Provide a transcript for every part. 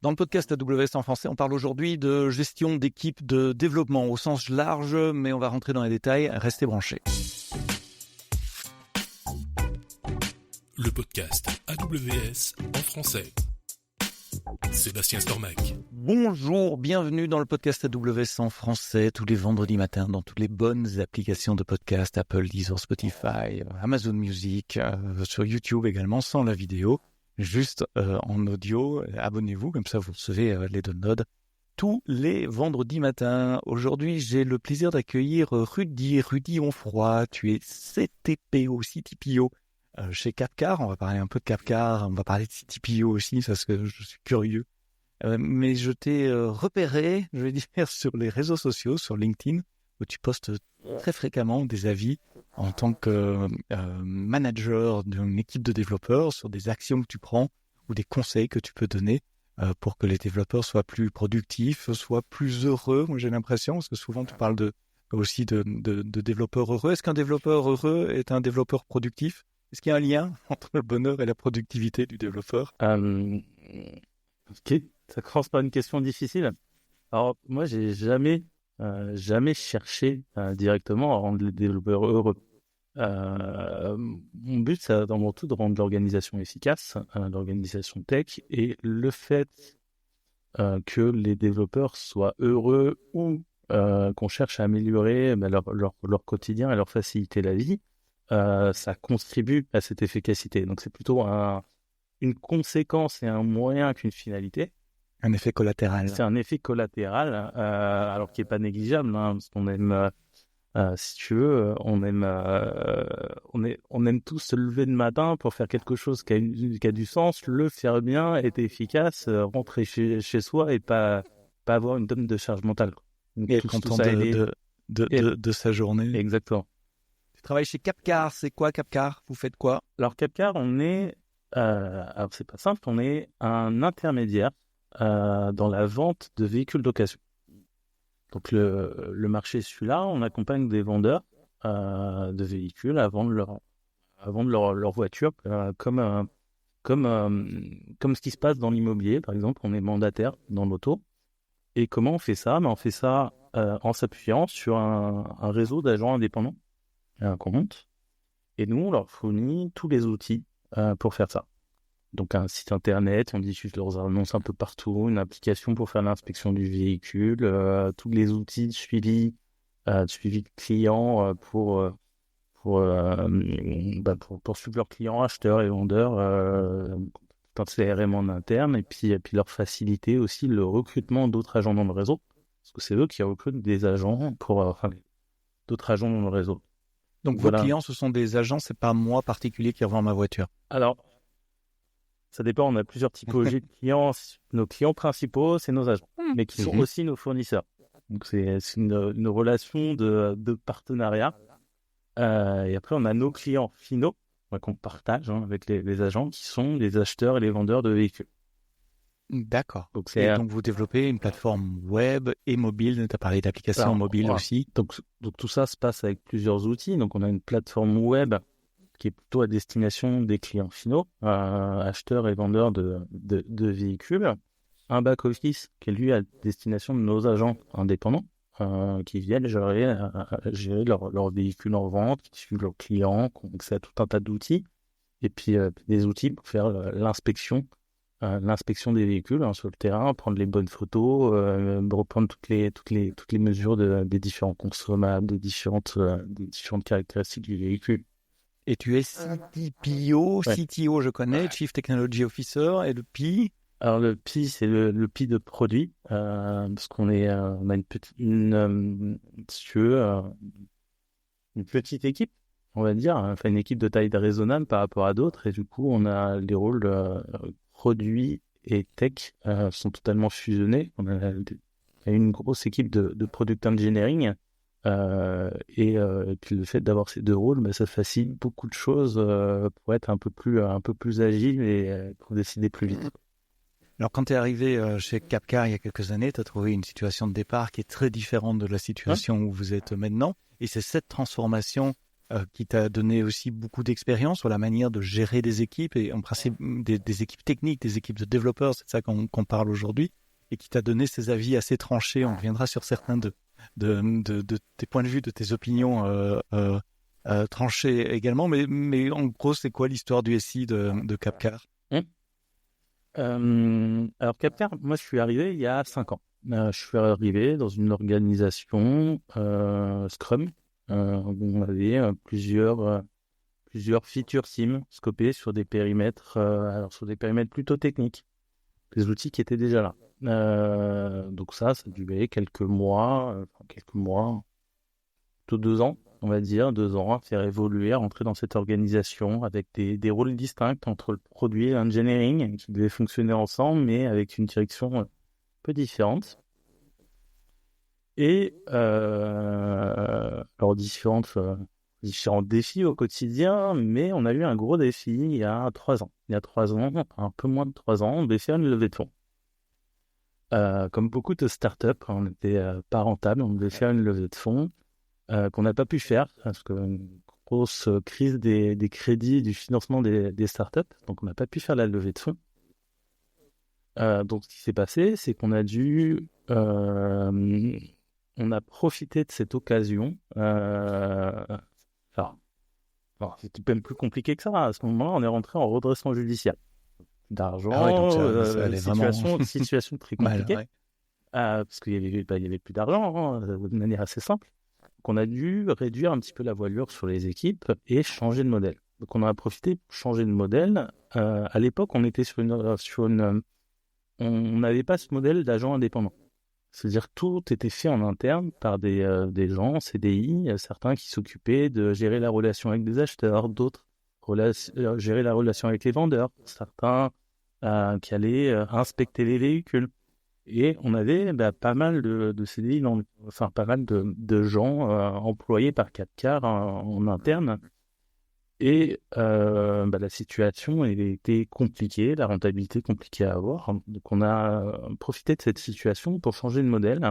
Dans le podcast AWS en français, on parle aujourd'hui de gestion d'équipe de développement au sens large, mais on va rentrer dans les détails. Restez branchés. Le podcast AWS en français. Sébastien Stormac. Bonjour, bienvenue dans le podcast AWS en français, tous les vendredis matins dans toutes les bonnes applications de podcast, Apple, Deezer, Spotify, Amazon Music, sur YouTube également, sans la vidéo, juste en audio. Abonnez-vous, comme ça vous recevez les downloads tous les vendredis matins. Aujourd'hui, j'ai le plaisir d'accueillir Rudy Onfroy. Tu es CTPO, CTPO chez Capcar. On va parler un peu de Capcar, on va parler de CTPO aussi parce que je suis curieux. Mais je t'ai repéré, je vais dire, sur les réseaux sociaux, sur LinkedIn, où tu postes très fréquemment des avis en tant que manager d'une équipe de développeurs sur des actions que tu prends ou des conseils que tu peux donner pour que les développeurs soient plus productifs, soient plus heureux. Moi, j'ai l'impression, parce que souvent tu parles aussi de développeurs heureux. Est-ce qu'un développeur heureux est un développeur productif ? Est-ce qu'il y a un lien entre le bonheur et la productivité du développeur ? Ok, ça commence par une question difficile. Alors, moi, j'ai jamais cherché directement à rendre les développeurs heureux. Mon but, c'est avant tout de rendre l'organisation efficace, l'organisation tech, et le fait que les développeurs soient heureux ou qu'on cherche à améliorer leur quotidien et leur faciliter la vie, ça contribue à cette efficacité. Donc, c'est plutôt une conséquence et un moyen qu'une finalité. Un effet collatéral. C'est un effet collatéral, alors qui n'est pas négligeable, parce qu'on aime, si tu veux, on aime tous se lever le matin pour faire quelque chose qui a du sens, le faire bien, être efficace, rentrer chez soi et pas avoir une tonne de charge mentale. Donc, et être content de sa journée. Exactement. Tu travailles chez Capcar, c'est quoi Capcar ? Vous faites quoi ? Alors Capcar, on est... alors c'est pas simple, on est un intermédiaire dans la vente de véhicules d'occasion. Donc le marché est celui-là, on accompagne des vendeurs de véhicules à vendre leur voiture, comme ce qui se passe dans l'immobilier, par exemple, on est mandataire dans l'auto. Et comment on fait ça ? On fait ça en s'appuyant sur un réseau d'agents indépendants qu'on monte. Et nous, on leur fournit tous les outils pour faire ça. Donc un site internet, on diffuse leurs annonces un peu partout, une application pour faire l'inspection du véhicule, tous les outils de suivi de clients pour suivre leurs clients, acheteurs et vendeurs, un CRM en interne, et puis leur faciliter aussi le recrutement d'autres agents dans le réseau, parce que c'est eux qui recrutent des agents d'autres agents dans le réseau. Donc vos clients, ce sont des agents, c'est pas moi particulier qui revends ma voiture. Alors, ça dépend, on a plusieurs typologies de clients. Nos clients principaux, c'est nos agents, mais qui sont aussi nos fournisseurs. Donc c'est une relation de partenariat. Et après, on a nos clients finaux qu'on partage avec les agents, qui sont les acheteurs et les vendeurs de véhicules. D'accord. Donc vous développez une plateforme web et mobile. Tu as parlé d'applications mobiles aussi. Donc tout ça se passe avec plusieurs outils. Donc on a une plateforme web qui est plutôt à destination des clients finaux, acheteurs et vendeurs de véhicules. Un back-office qui est lui à destination de nos agents indépendants qui viennent gérer leurs véhicules en vente, qui suivent leurs clients, qui ont accès à tout un tas d'outils. Et puis des outils pour faire l'inspection des véhicules sur le terrain, prendre les bonnes photos, reprendre toutes les mesures des différents consommables, des différentes caractéristiques du véhicule. Et tu es CTPO, ouais. CTO je connais, Chief Technology Officer, et le P ? Alors le P, c'est le P de produit, parce qu'on on a une petite équipe, on va dire, enfin une équipe de taille raisonnable par rapport à d'autres, et du coup on a les rôles produit et tech sont totalement fusionnés. On a une grosse équipe de product engineering. Et puis le fait d'avoir ces deux rôles, ça facilite beaucoup de choses pour être un peu plus agile et pour décider plus vite. Alors quand tu es arrivé chez Capcar il y a quelques années, tu as trouvé une situation de départ qui est très différente de la situation où vous êtes maintenant, et c'est cette transformation qui t'a donné aussi beaucoup d'expérience sur la manière de gérer des équipes et en principe des équipes techniques, des équipes de développeurs, c'est de ça qu'on parle aujourd'hui, et qui t'a donné ses avis assez tranchés. On reviendra sur certains de tes points de vue, de tes opinions tranchées également, mais en gros, c'est quoi l'histoire du SI de Capcar? Alors Capcar, moi je suis arrivé il y a 5 ans. Je suis arrivé dans une organisation Scrum. On avait plusieurs feature teams scopés sur des périmètres, sur des périmètres plutôt techniques, des outils qui étaient déjà là. Donc ça a duré quelques mois, plutôt 2 ans, on va dire, 2 ans à faire évoluer, à rentrer dans cette organisation avec des rôles distincts entre le produit et l'engineering qui devaient fonctionner ensemble, mais avec une direction un peu différente. Et alors différents défis au quotidien, mais on a eu un gros défi il y a 3 ans. Il y a 3 ans, un peu moins de 3 ans, on devait faire une levée de fonds. Comme beaucoup de startups, on n'était pas rentable, on devait faire une levée de fonds qu'on n'a pas pu faire parce qu'une grosse crise des crédits, du financement des startups, donc on n'a pas pu faire la levée de fonds. Donc ce qui s'est passé, c'est qu'on a dû... on a profité de cette occasion. C'était même plus compliqué que ça. À ce moment-là, on est rentré en redressement judiciaire. D'argent, donc ça allait situation très compliquée. Ouais. Parce qu'il y avait plus d'argent, de manière assez simple. Donc on a dû réduire un petit peu la voilure sur les équipes et changer de modèle. Donc on en a profité pour changer de modèle. À l'époque, on était on n'avait pas ce modèle d'agent indépendant. C'est-à-dire tout était fait en interne par des gens en CDI, certains qui s'occupaient de gérer la relation avec des acheteurs, d'autres gérer la relation avec les vendeurs, certains qui allaient inspecter les véhicules. Et on avait pas mal de CDI, pas mal de gens employés par Capcar en interne. Et la situation elle était compliquée, la rentabilité compliquée à avoir. Donc on a profité de cette situation pour changer de modèle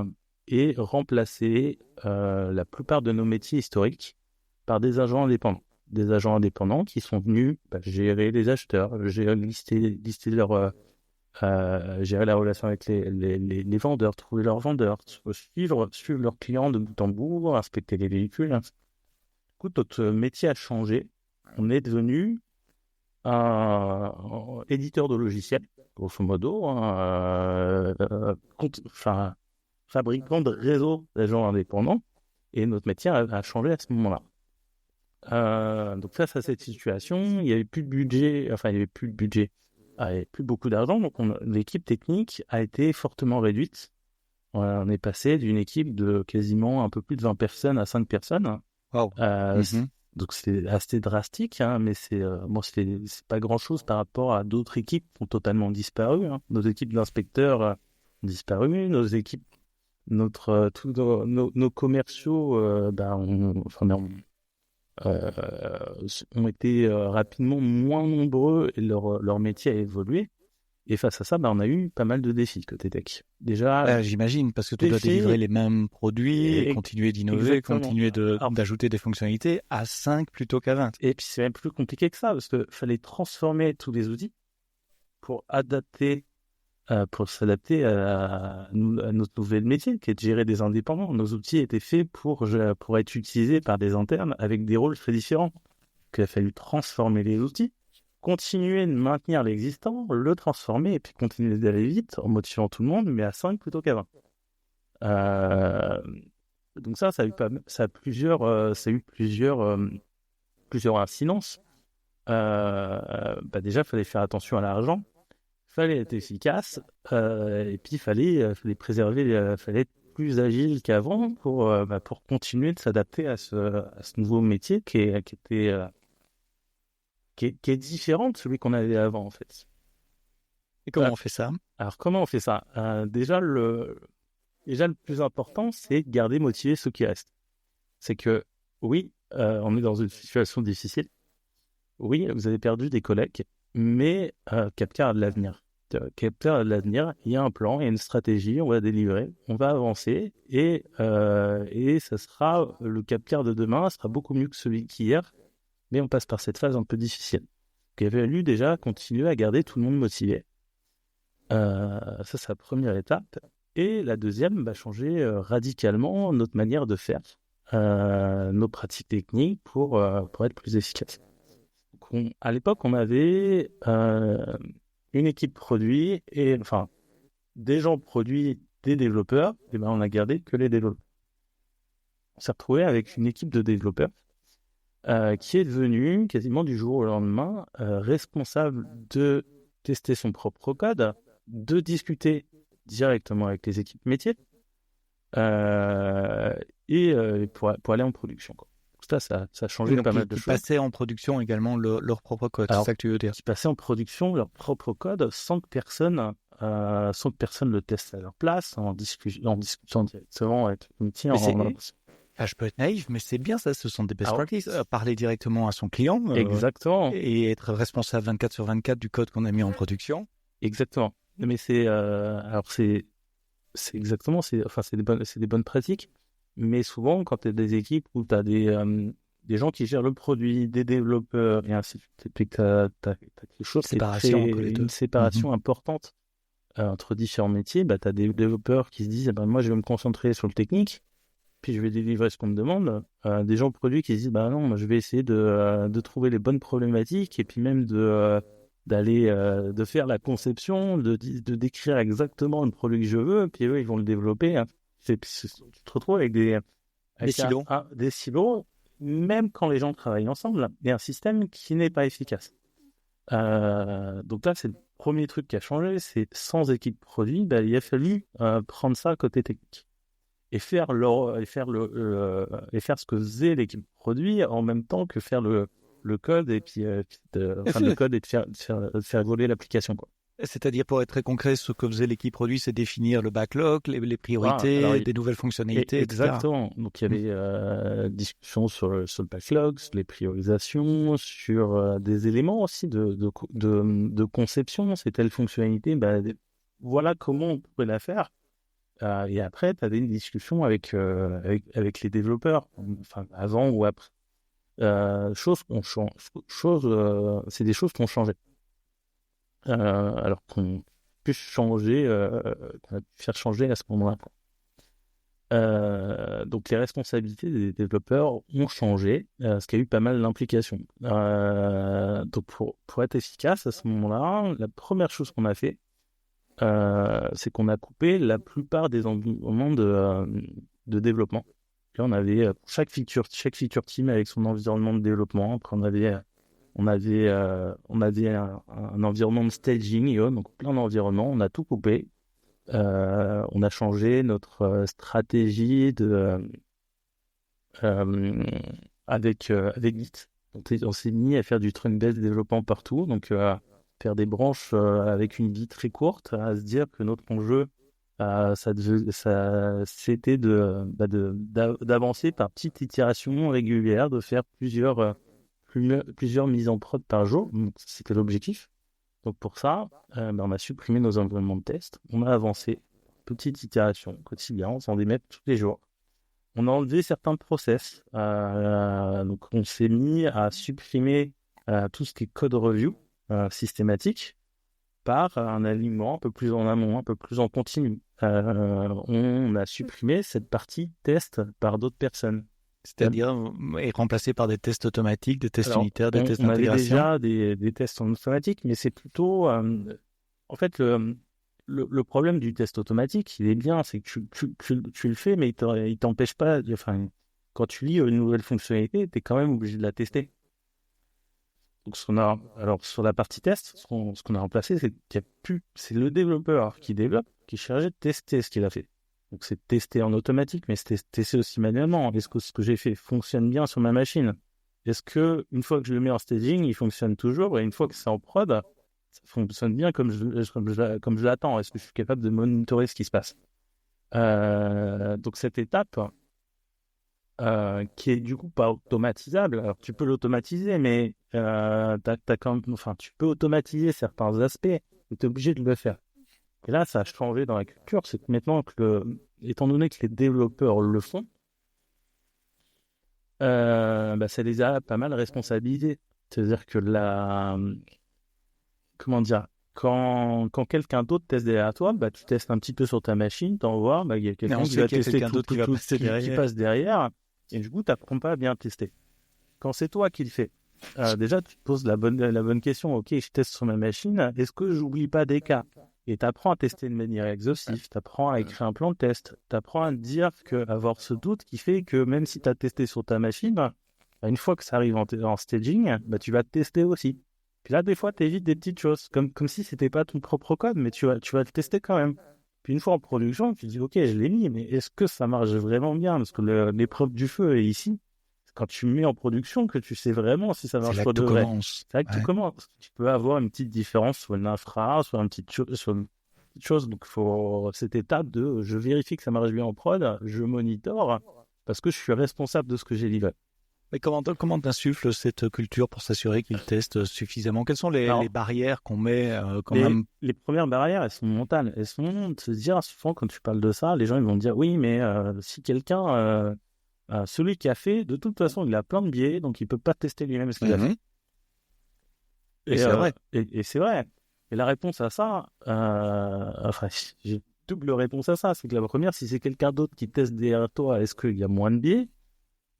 et remplacer la plupart de nos métiers historiques par des agents indépendants. Des agents indépendants qui sont venus gérer les acheteurs, lister gérer la relation avec les vendeurs, trouver leurs vendeurs, suivre leurs clients de bout en bout, inspecter les véhicules. Du coup, notre métier a changé. On est devenu un éditeur de logiciels, grosso modo, fabricant de réseaux d'agents indépendants, et notre métier a changé à ce moment-là. Donc face à cette situation, il n'y avait plus de budget, il n'y avait plus beaucoup d'argent, donc l'équipe technique a été fortement réduite. On est passé d'une équipe de quasiment un peu plus de 20 personnes à 5 personnes. Wow. Donc c'est assez drastique, mais c'est pas grand-chose par rapport à d'autres équipes qui ont totalement disparu. Nos équipes d'inspecteurs ont disparu, nos équipes, tous nos commerciaux ont été rapidement moins nombreux et leur métier a évolué. Et face à ça, on a eu pas mal de défis côté tech. Déjà, j'imagine, parce que tu dois délivrer les mêmes produits, continuer d'innover, continuer d'ajouter des fonctionnalités à 5 plutôt qu'à 20. Et puis c'est même plus compliqué que ça, parce qu'il fallait transformer tous les outils pour s'adapter à notre nouvel métier, qui est de gérer des indépendants. Nos outils étaient faits pour être utilisés par des internes avec des rôles très différents. Donc il a fallu transformer les outils, continuer de maintenir l'existant, le transformer et puis continuer d'aller vite en motivant tout le monde, mais à 5 plutôt qu'à 20. Donc ça a eu plusieurs incidences. Déjà, il fallait faire attention à l'argent, il fallait être efficace, et puis il fallait préserver, fallait être plus agile qu'avant pour continuer de s'adapter à ce nouveau métier qui est différent de celui qu'on avait avant, en fait. Et comment on fait ça ? Alors, comment on fait ça ? Déjà, le plus important, c'est de garder motivés ceux qui restent. C'est que, oui, on est dans une situation difficile. Oui, vous avez perdu des collègues, mais Capcar a de l'avenir. capteur de l'avenir, il y a un plan, il y a une stratégie, on va délivrer, on va avancer et ça sera le capteur de demain sera beaucoup mieux que celui qu'hier, mais on passe par cette phase un peu difficile. Donc, il y avait fallu déjà continuer à garder tout le monde motivé. Ça, c'est la première étape. Et la deuxième, changer radicalement notre manière de faire, nos pratiques techniques pour être plus efficace. Donc, à l'époque, on avait une équipe produit et des gens produits, des développeurs. Et on a gardé que les développeurs. On s'est retrouvé avec une équipe de développeurs qui est devenue quasiment du jour au lendemain responsable de tester son propre code, de discuter directement avec les équipes métiers et pour aller en production, quoi. Ça a changé pas mal de choses. Passer en production également leur propre code, c'est ça que tu veux dire? Qui passaient en production leur propre code sans que personne le teste à leur place, en discutant directement avec le métier. Je peux être naïf, mais c'est bien ça, ce sont des best practices. Parler directement à son client. Exactement. Et être responsable 24/24 du code qu'on a mis en production. Exactement. Mais c'est exactement, c'est des bonnes pratiques. Mais souvent, quand tu as des équipes où tu as des gens qui gèrent le produit, des développeurs, et ainsi de suite, et puis que tu as quelque chose, une séparation importante entre différents métiers, tu as des développeurs qui se disent moi, je vais me concentrer sur le technique, puis je vais délivrer ce qu'on me demande. Des gens produits qui se disent non, moi, je vais essayer de trouver les bonnes problématiques, et puis même de faire la conception, de décrire exactement le produit que je veux, puis eux, ils vont le développer. Tu te retrouves avec des silos. Des silos, même quand les gens travaillent ensemble, et un système qui n'est pas efficace. Donc là, c'est le premier truc qui a changé, c'est sans équipe produit, il a fallu prendre ça côté technique et faire ce que faisait l'équipe produit en même temps que faire le code et puis le code et de faire voler l'application, quoi. C'est-à-dire, pour être très concret, ce que faisait l'équipe produit, c'est définir le backlog, les priorités, des nouvelles fonctionnalités, exactement. etc. Donc, il y avait discussion sur le backlog, sur les priorisations, sur des éléments aussi de conception. C'est telle fonctionnalité, voilà comment on pourrait la faire. Et après, tu avais une discussion avec les développeurs, avant ou après. C'est des choses qui ont changé. Alors qu'on a pu faire changer à ce moment-là. Donc les responsabilités des développeurs ont changé, ce qui a eu pas mal d'implications. Donc pour être efficace à ce moment-là, la première chose qu'on a fait, c'est qu'on a coupé la plupart des environnements de développement. Là, on avait chaque feature team avec son environnement de développement. Après, on avait un environnement de staging, donc plein d'environnements. On a tout coupé. On a changé notre stratégie avec Git. On s'est mis à faire du trunk-based développement partout. Donc, faire des branches avec une vie très courte, à se dire que notre enjeu, c'était d'avancer par petites itérations régulières, de faire plusieurs mises en prod par jour. Donc, c'était l'objectif. Donc pour ça, on a supprimé nos environnements de test. On a avancé petite itération quotidien, sans des mettre tous les jours. On a enlevé certains process. Donc on s'est mis à supprimer tout ce qui est code review systématique par un alignement un peu plus en amont, un peu plus en continu. On a supprimé cette partie test par d'autres personnes. C'est-à-dire est remplacé par des tests automatiques, des tests unitaires, des tests d'intégration. On avait déjà des tests en automatique, mais c'est plutôt... en fait, le problème du test automatique, il est bien, c'est que tu le fais, mais il t'empêche pas... quand tu lis une nouvelle fonctionnalité, tu es quand même obligé de la tester. Donc, sur la partie test, ce qu'on a remplacé, c'est le développeur qui développe, qui est chargé de tester ce qu'il a fait. Donc, c'est tester en automatique, mais c'est tester aussi manuellement. Est-ce que ce que j'ai fait fonctionne bien sur ma machine? Est-ce que une fois que je le mets en staging, il fonctionne toujours? Et une fois que c'est en prod, ça fonctionne bien comme je l'attends? Est-ce que je suis capable de monitorer ce qui se passe? Donc, cette étape, qui est du coup pas automatisable. Alors, tu peux l'automatiser, mais tu peux automatiser certains aspects, tu es obligé de le faire. Et là, ça a changé dans la culture, c'est que maintenant, étant donné que les développeurs le font, ça les a pas mal responsabilisés. C'est-à-dire que comment dire, quand quelqu'un d'autre teste derrière toi, tu testes un petit peu sur ta machine, t'envoies, il y a quelqu'un qui va tester qui passe derrière, et du coup, tu n'apprends pas à bien tester. Quand c'est toi qui le fais, déjà, tu te poses la bonne question. Ok, je teste sur ma machine, est-ce que j'oublie pas des cas? Et tu apprends à tester de manière exhaustive, tu apprends à écrire un plan de test, tu apprends à te dire avoir ce doute qui fait que même si tu as testé sur ta machine, une fois que ça arrive en staging, tu vas te tester aussi. Puis là, des fois, tu évites des petites choses, comme si c'était pas ton propre code, mais tu vas le tester quand même. Puis une fois en production, tu te dis, ok, je l'ai mis, mais est-ce que ça marche vraiment bien? Parce que l'épreuve du feu est ici. C'est quand tu mets en production que tu sais vraiment si ça marche pas de vrai. C'est là que tout commence. Tu peux avoir une petite différence sur une infra, sur une petite chose. Donc, il faut cette étape de je vérifie que ça marche bien en prod, je monitore, parce que je suis responsable de ce que j'ai livré. Mais comment t'insuffles cette culture pour s'assurer qu'ils testent suffisamment? Quelles sont les barrières qu'on met Les premières barrières, elles sont mentales. Elles sont de se dire, souvent quand tu parles de ça, les gens ils vont dire, oui, mais si quelqu'un, celui qui a fait, de toute façon, il a plein de biais, donc il ne peut pas tester lui-même ce qu'il a fait. Et c'est vrai. Et c'est vrai. Et la réponse à ça, j'ai double réponse à ça. C'est que la première, si c'est quelqu'un d'autre qui teste derrière toi, est-ce qu'il y a moins de biais?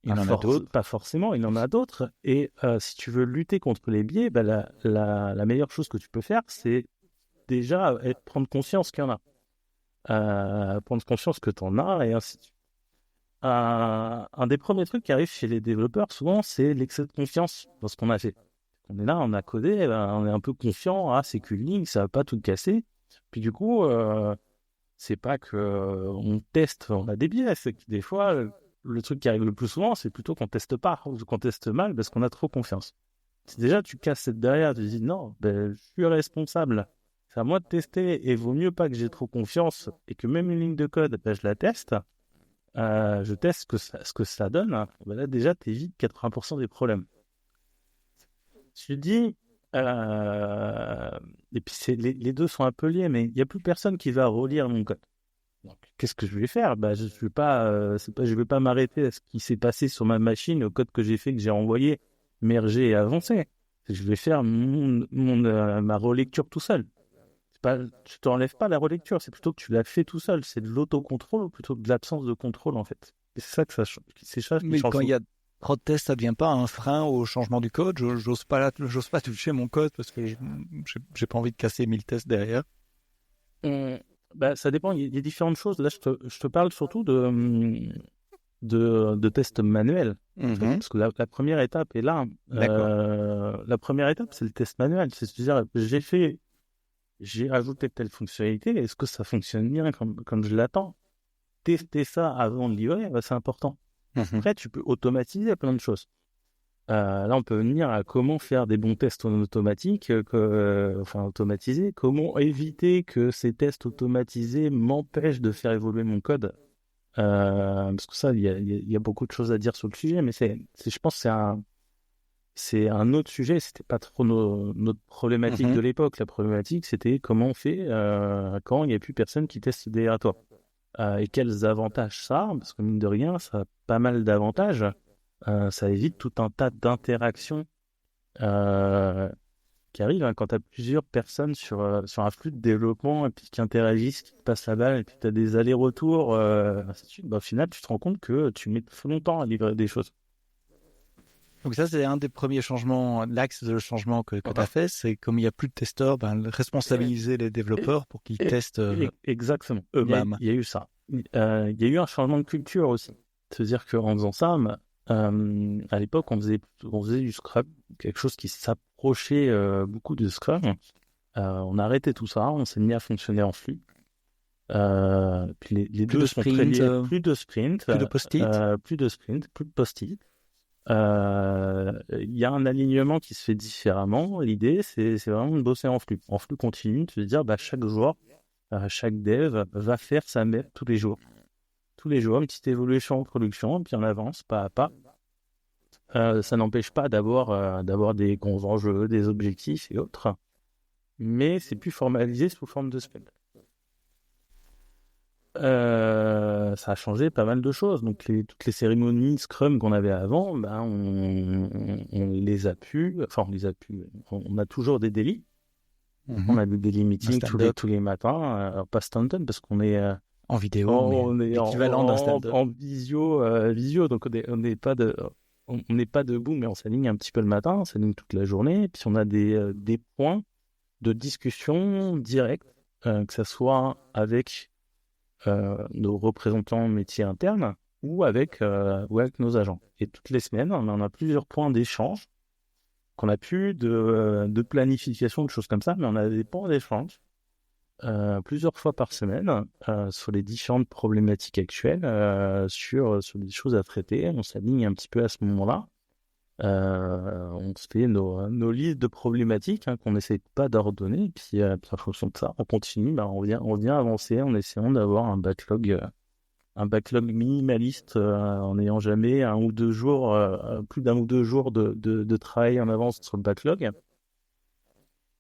Il en a d'autres. Pas forcément, il en a d'autres. Et si tu veux lutter contre les biais, la meilleure chose que tu peux faire, c'est déjà prendre conscience qu'il y en a. Prendre conscience que tu en as, et ainsi de suite. Un des premiers trucs qui arrive chez les développeurs, souvent, c'est l'excès de confiance dans ce qu'on a fait. On est là, on a codé, on est un peu confiant, c'est qu'une ligne, ça va pas tout casser. Puis du coup, c'est pas qu'on teste, on a des biais, c'est que des fois, le truc qui arrive le plus souvent, c'est plutôt qu'on teste pas ou qu'on teste mal parce qu'on a trop confiance. Si déjà tu casses cette barrière, tu te dis non, je suis responsable, c'est à moi de tester et vaut mieux pas que j'ai trop confiance et que même une ligne de code, je la teste. Je teste ce que ça donne. Là déjà, tu évites 80% des problèmes. Tu dis, et puis les deux sont un peu liés, mais il n'y a plus personne qui va relire mon code. Donc, qu'est-ce que je vais faire? Je vais pas m'arrêter à ce qui s'est passé sur ma machine, au code que j'ai fait, que j'ai envoyé, merger et avancer. Je vais faire ma relecture tout seul. Tu t'enlèves pas la relecture, c'est plutôt que tu l'as fait tout seul. C'est de l'autocontrôle plutôt que de l'absence de contrôle, en fait. Et c'est ça que ça change. Mais quand il y a trop de tests, ça ne devient pas un frein au changement du code? J'ose pas toucher mon code parce que j'ai pas envie de casser 1000 tests derrière. Ça dépend, il y a différentes choses. Là, je te parle surtout de tests manuels. Parce que la première étape est là. La première étape, c'est le test manuel. C'est-à-dire, j'ai ajouté telle fonctionnalité, est-ce que ça fonctionne bien comme je l'attends? Tester ça avant de livrer, c'est important. Après, tu peux automatiser plein de choses. Là, on peut venir à comment faire des bons tests en automatique, automatisés, comment éviter que ces tests automatisés m'empêchent de faire évoluer mon code. Parce que ça, il y a beaucoup de choses à dire sur le sujet, mais je pense que c'est un autre sujet. C'était pas trop notre problématique de l'époque. La problématique, c'était comment on fait quand il n'y a plus personne qui teste derrière toi. Et quels avantages ça a? Parce que mine de rien, ça a pas mal d'avantages. Ça évite tout un tas d'interactions qui arrivent quand tu as plusieurs personnes sur un flux de développement et puis qui interagissent, qui te passent la balle et puis tu as des allers-retours. Ainsi de suite. Au final, tu te rends compte que tu mets longtemps à livrer des choses. Donc ça, c'est un des premiers changements, l'axe de changement que tu as fait, c'est comme il n'y a plus de testeurs, responsabiliser les développeurs pour qu'ils testent exactement eux-mêmes. Il y a eu ça. Il y a eu un changement de culture aussi. C'est-à-dire qu'en faisant ça, à l'époque, on faisait du Scrum, quelque chose qui s'approchait beaucoup de Scrum. On a arrêté tout ça, on s'est mis à fonctionner en flux. Puis les deux sont très liés. Plus de sprint, plus de post-it, plus de post-it. Il y a un alignement qui se fait différemment. L'idée, c'est vraiment de bosser en flux continu, de se dire chaque jour, chaque dev va faire sa MEP tous les jours, une petite évolution en production, puis on avance pas à pas. Ça n'empêche pas d'avoir des grands enjeux, des objectifs et autres, mais c'est plus formalisé sous forme de semaine. Ça a changé pas mal de choses. Donc toutes les cérémonies Scrum qu'on avait avant, on les a pu. Enfin, on les a pu. On a toujours des daily. On a des daily meetings tous les matins, pas stand-up parce qu'on est en vidéo, mais l'équivalent d'un stand-up. En visio, donc on n'est pas debout, mais on s'aligne un petit peu le matin, on s'aligne toute la journée. Et puis on a des points de discussion directs, que ce soit avec nos représentants métiers internes ou avec nos agents. Et toutes les semaines, on a plusieurs points d'échange qu'on a plus de planification, de choses comme ça, mais on a des points d'échange plusieurs fois par semaine sur les différentes problématiques actuelles, sur des choses à traiter. On s'aligne un petit peu à ce moment-là. On se fait nos listes de problématiques qu'on n'essaie pas d'ordonner, puis en fonction de ça, on continue, on vient avancer en essayant d'avoir un backlog minimaliste, en n'ayant jamais plus d'un ou deux jours de travail en avance sur le backlog,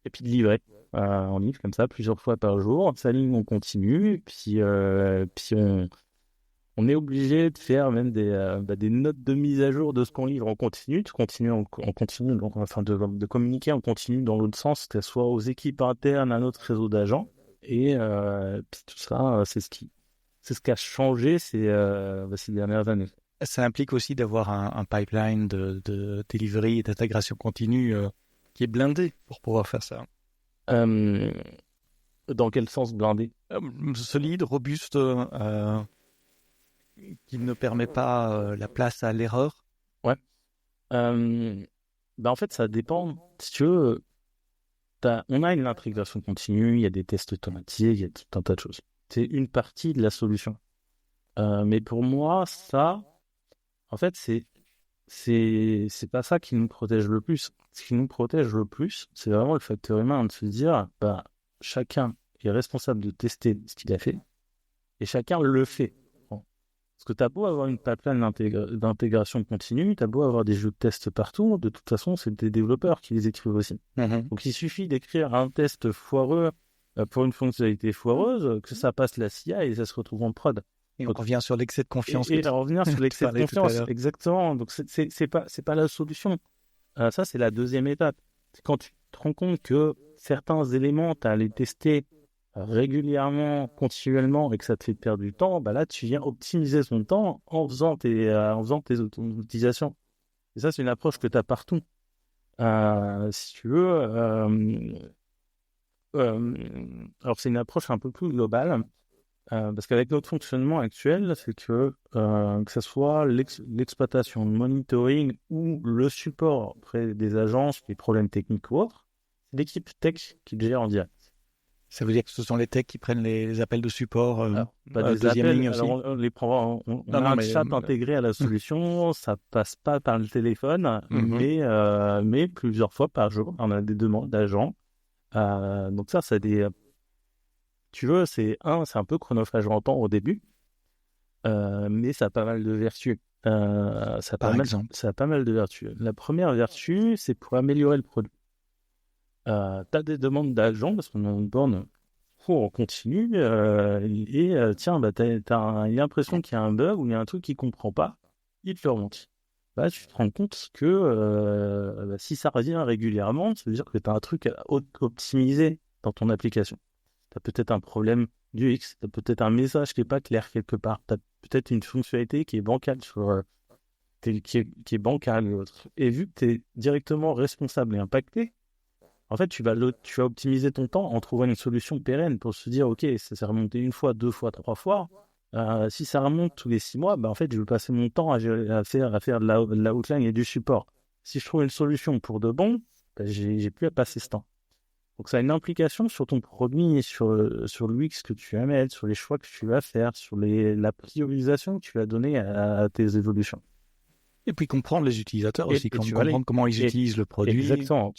et puis de livrer. On livre comme ça plusieurs fois par jour, on s'aligne, on continue, puis on est obligé de faire même des notes de mise à jour de ce qu'on livre en continu, de communiquer en continu dans l'autre sens, que ce soit aux équipes internes, à notre réseau d'agents. Et puis tout ça, c'est ce qui a changé ces dernières années. Ça implique aussi d'avoir un pipeline de delivery et d'intégration continue qui est blindé pour pouvoir faire ça. Dans quel sens blindé ? Solide, robuste, qui ne permet pas la place à l'erreur. Ouais. En fait, ça dépend. Si tu veux, on a une intégration continue, il y a des tests automatisés, il y a tout un tas de choses. C'est une partie de la solution. Mais pour moi, ça, en fait, c'est pas ça qui nous protège le plus. Ce qui nous protège le plus, c'est vraiment le facteur humain de se dire, chacun est responsable de tester ce qu'il a fait et chacun le fait. Parce que tu as beau avoir une pipeline d'intégration continue, tu as beau avoir des jeux de tests partout, de toute façon, c'est des développeurs qui les écrivent aussi. Donc, il suffit d'écrire un test foireux pour une fonctionnalité foireuse, que ça passe la CIA et ça se retrouve en prod. Et on revient sur l'excès de confiance. Et on revient sur l'excès de confiance, exactement. Donc, c'est pas la solution. Ça, c'est la deuxième étape. C'est quand tu te rends compte que certains éléments, tu as à les tester régulièrement, continuellement, et que ça te fait perdre du temps, là, tu viens optimiser ton temps en faisant tes automatisations. Et ça, c'est une approche que tu as partout. Si tu veux, alors c'est une approche un peu plus globale, parce qu'avec notre fonctionnement actuel, c'est que ce soit l'exploitation, le monitoring ou le support auprès des agences, les problèmes techniques ou autres, c'est l'équipe tech qui le gère en direct. Ça veut dire que ce sont les techs qui prennent les appels de support pas des deuxième appels, ligne aussi. alors on les prend, on a un chat intégré à la solution, ça passe pas par le téléphone, mais plusieurs fois par jour, on a des demandes d'agents. Donc ça des... Tu veux, c'est un peu chronophage en temps au début, mais ça a pas mal de vertus. Ça a pas mal de vertus. La première vertu, c'est pour améliorer le produit. Tu as des demandes d'agents parce qu'on a une borne on continue tiens, t'as l'impression qu'il y a un bug ou il y a un truc qu'il comprend pas, il te le remonte. Tu te rends compte que si ça revient régulièrement, ça veut dire que tu as un truc à optimiser dans ton application. Tu as peut-être un problème d'UX, tu as peut-être un message qui n'est pas clair quelque part, tu as peut-être une fonctionnalité qui est bancale qui est bancale ou autre. Et vu que tu es directement responsable et impacté, en fait, tu vas optimiser ton temps en trouvant une solution pérenne pour se dire, OK, ça s'est remonté une fois, deux fois, trois fois. Si ça remonte tous les 6 mois, en fait, je vais passer mon temps à faire de la outline et du support. Si je trouve une solution pour de bon, j'ai plus à passer ce temps. Donc, ça a une implication sur ton produit, sur l'UX que tu vas mettre, sur les choix que tu vas faire, sur la priorisation que tu vas donner à tes évolutions. Et puis comprendre les utilisateurs aussi, comprendre comment ils utilisent le produit. Exactement.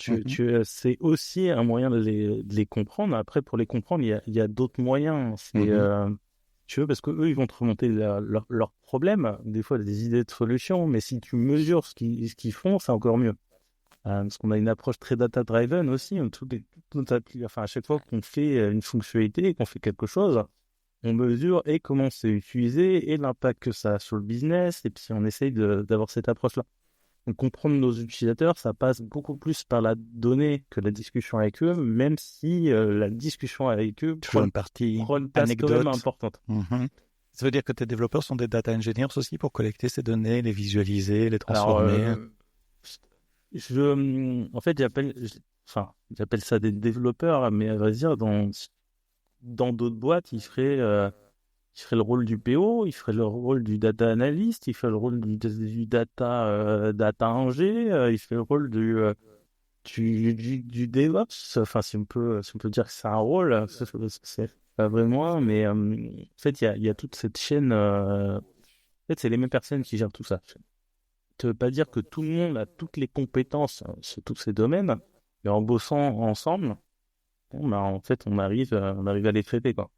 C'est aussi un moyen de les comprendre. Après, pour les comprendre, il y a d'autres moyens. Tu veux, parce qu'eux, ils vont te remonter leurs problèmes, des fois des idées de solutions, mais si tu mesures ce qu'ils font, c'est encore mieux. parce qu'on a une approche très data-driven aussi. À chaque fois qu'on fait une fonctionnalité, qu'on fait quelque chose, on mesure et comment c'est utilisé et l'impact que ça a sur le business. Et puis, on essaye d'avoir cette approche-là. Donc, comprendre nos utilisateurs, ça passe beaucoup plus par la donnée que la discussion avec eux, même si la discussion avec eux Toujours une partie prend une place quand même importante. Ça veut dire que tes développeurs sont des data engineers aussi pour collecter ces données, les visualiser, les transformer. En fait, j'appelle ça des développeurs, mais à vrai dire, dans d'autres boîtes, ils feraient le rôle du PO, ils feraient le rôle du data analyst, ils feraient le rôle du data ingé, ils feraient le rôle du DevOps. Enfin, si on peut dire que c'est un rôle, c'est pas vraiment, mais en fait, il y a toute cette chaîne. En fait, c'est les mêmes personnes qui gèrent tout ça. Ça ne veut pas dire que tout le monde a toutes les compétences sur tous ces domaines, mais en bossant ensemble, en fait, on arrive à les traiter, quoi.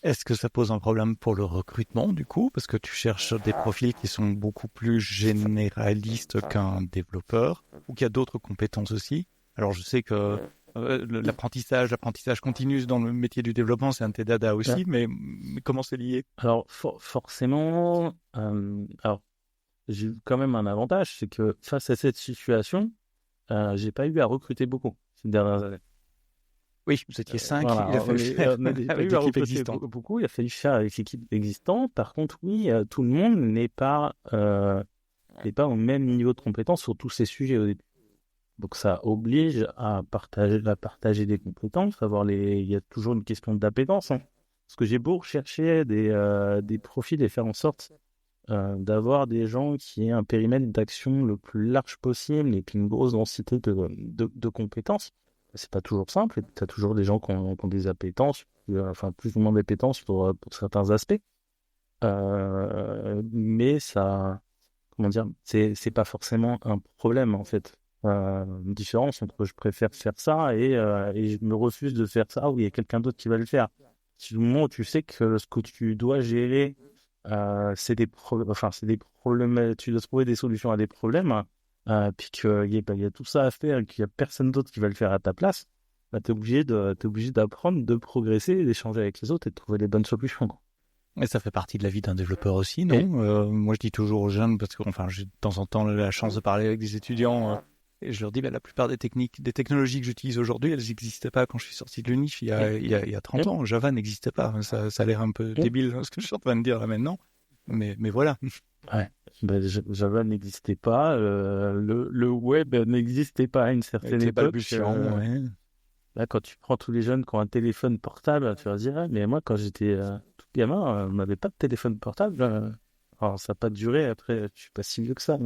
Est-ce que ça pose un problème pour le recrutement, du coup, parce que tu cherches des profils qui sont beaucoup plus généralistes qu'un développeur, ou qu'il y a d'autres compétences aussi? Alors, je sais que l'apprentissage continu dans le métier du développement, c'est un de tes dada aussi, mais comment c'est lié? Alors, forcément, j'ai eu quand même un avantage, c'est que face à cette situation, j'ai pas eu à recruter beaucoup ces dernières années. Oui, vous étiez 5, Voilà, il a fallu faire on a avec pas eu à l'équipe recruter existante. beaucoup, il a fallu faire avec l'équipe existante. Par contre, oui, tout le monde n'est pas au même niveau de compétence sur tous ces sujets au début. Donc, ça oblige à partager des compétences, il y a toujours une question d'appétence, hein. Parce que j'ai beau rechercher des profils et faire en sorte d'avoir des gens qui aient un périmètre d'action le plus large possible et puis une grosse densité de compétences. C'est pas toujours simple. Tu as toujours des gens qui ont des appétences, plus ou moins d'appétences pour certains aspects. Mais ça, comment dire, c'est pas forcément un problème, en fait. Une différence entre je préfère faire ça et je me refuse de faire ça où il y a quelqu'un d'autre qui va le faire. Du moment où tu sais que ce que tu dois gérer, c'est des problèmes, tu dois trouver des solutions à des problèmes, puis qu'il y a tout ça à faire et qu'il n'y a personne d'autre qui va le faire à ta place, bah, t'es obligé d'apprendre, de progresser, d'échanger avec les autres et de trouver les bonnes solutions, quoi. Et ça fait partie de la vie d'un développeur aussi, non? Moi, je dis toujours aux jeunes, parce que j'ai de temps en temps la chance de parler avec des étudiants, et je leur dis, la plupart des technologies que j'utilise aujourd'hui, elles n'existaient pas quand je suis sorti de l'UNIF il y a 30 ans. Java n'existait pas. Ça a l'air un peu débile, ce que je suis en train de dire là maintenant. Mais voilà. Ouais. Java n'existait pas, le web n'existait pas à une certaine Avec les époque. balbutiements, ouais. Là, quand tu prends tous les jeunes qui ont un téléphone portable, tu vas dire, ah, mais moi, quand j'étais tout gamin, on n'avait pas de téléphone portable. Alors, ça n'a pas duré. Après, je suis pas si vieux que ça.